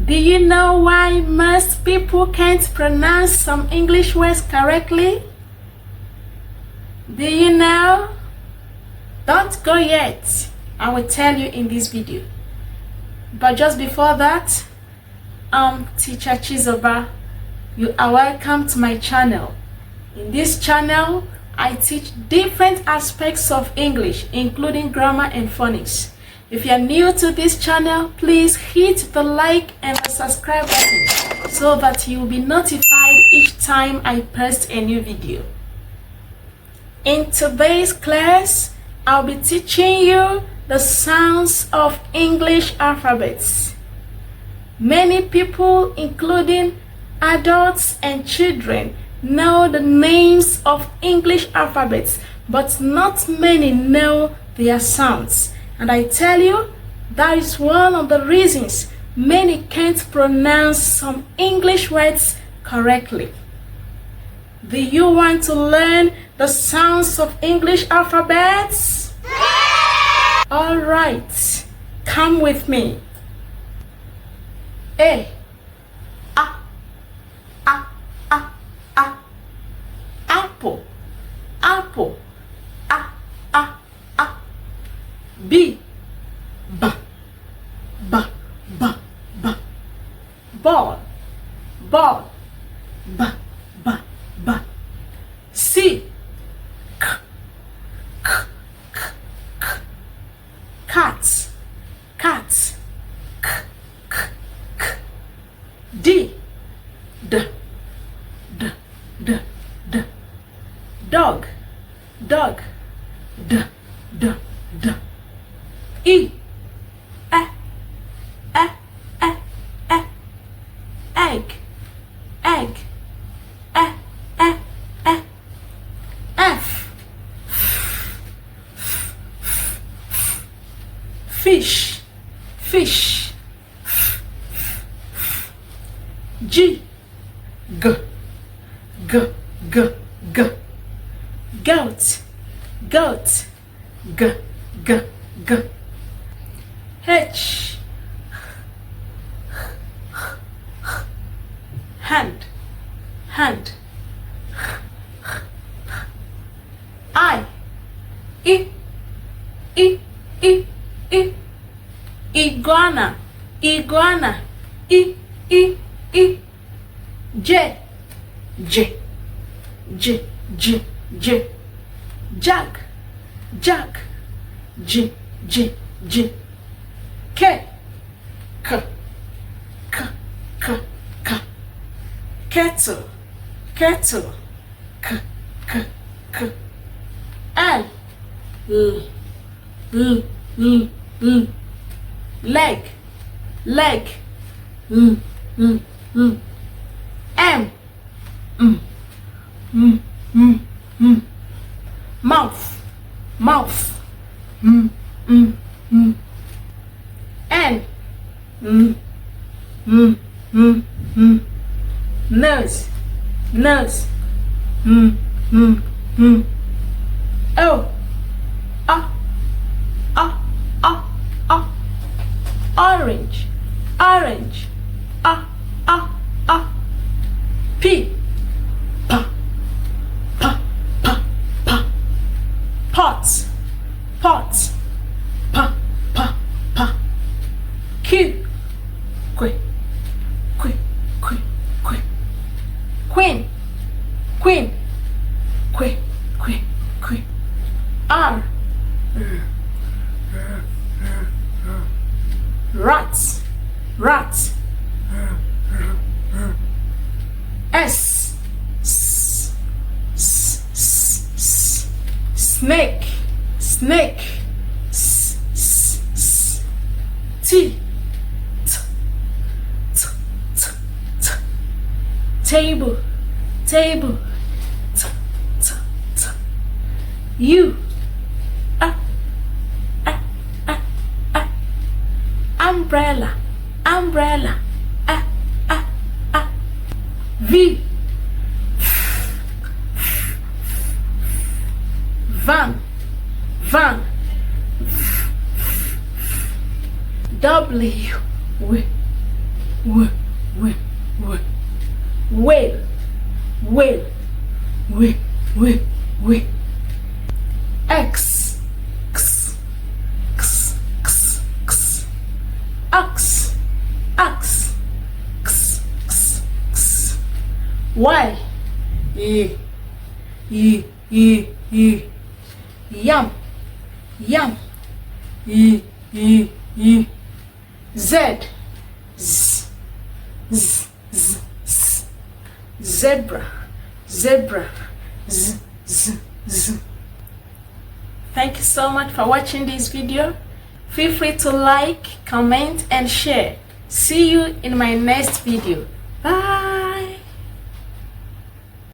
Do you know why most people can't pronounce some English words correctly? Do you know? Don't go yet. I will tell you in this video. But just before that, I'm Teacher Chizoba. You are welcome to my channel. In this channel, I teach different aspects of English, including grammar and phonics. If you are new to this channel, please hit the like and the subscribe button so that you will be notified each time I post a new video. In today's class, I'll be teaching you the sounds of English alphabets. Many people, including adults and children, know the names of English alphabets, but not many know their sounds. And I tell you, that is one of the reasons many can't pronounce some English words correctly. Do you want to learn the sounds of English alphabets? All right, come with me. A, apple, apple, B, b, ball, ball, b, C, k, cat, cat, k, D, d, dog, dog, d, E, egg, egg, F, fish, fish, G, g, goat, goat, g, H, hand, hand, I, iguana, iguana, J, jug, jug, J, K, kettle, kettle, k, L, leg, leg, M, mouth, mouth, N, nose, nose, O, orange, orange, P, pot, pot, Q, queen, queen, R, rat, rat, S, snake, snake, T, table, table, U, umbrella, umbrella, V, van, van, W, w, w, w. Whale, whale, w, w, w. X, x, x, x, x. Ox, ox, x, x, x. Y, y, y, y, y. Yum, yum, y, y, y. Z, z, z, z, z. Zebra, zebra, z, z, z. Thank you so much for watching this video. Feel free to like, comment, and share. See you in my next video. Bye.